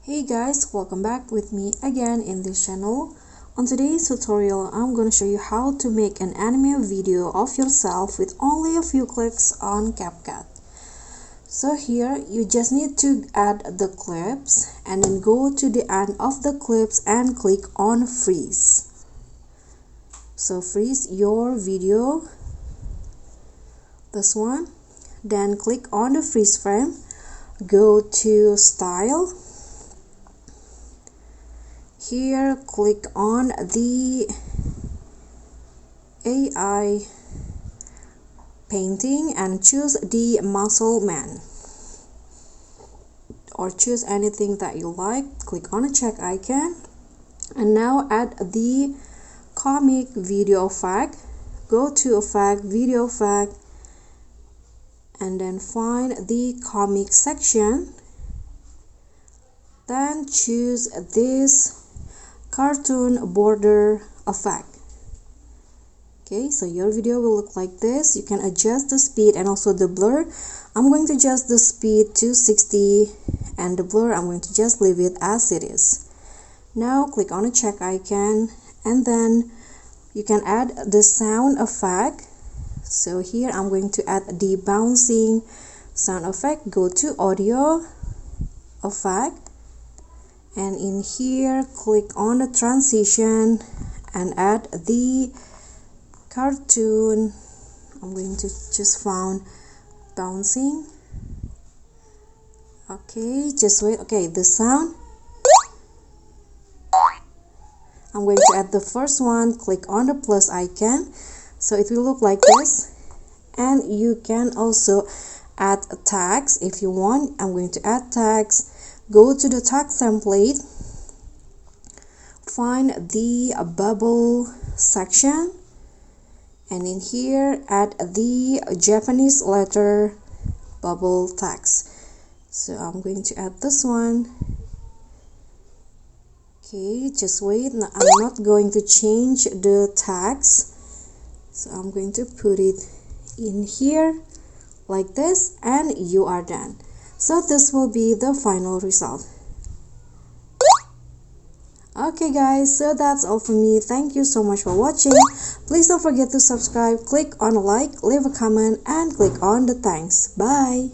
Hey guys, welcome back with me again in this channel. On today's tutorial, I'm going to show you how to make an anime video of yourself with only a few clicks on CapCut. So here, you just need to add the clips and then go to the end of the clips and click on freeze. So freeze your video, this one. Then click on the freeze frame, go to style. Here, click on the AI painting and choose the muscle man, or choose anything that you like. Click on a check icon and now add the comic video effect. Go to effect, video effect, and then find the comic section. Then choose this cartoon border effect. Okay, so your video will look like this. You can adjust the speed and also the blur. I'm going to adjust the speed to 60 and the blur I'm going to just leave it as it is. Now click on a check icon and then you can add the sound effect. So here I'm going to add the bouncing sound effect. Go to audio effect. And in here, click on the transition and add the cartoon. I'm going to just found bouncing. Okay, just wait. Okay, the sound. I'm going to add the first one. Click on the plus icon. So it will look like this. And you can also add tags if you want. I'm going to add tags. Go to the text template, find the bubble section, and in here add the Japanese letter bubble text. So I'm going to add this one. Okay, just wait. I'm not going to change the text, so I'm going to put it in here like this, and you are done. So this will be the final result. Okay guys, so that's all for me. Thank you so much for watching. Please don't forget to subscribe, click on a like, leave a comment, and click on the thanks. Bye.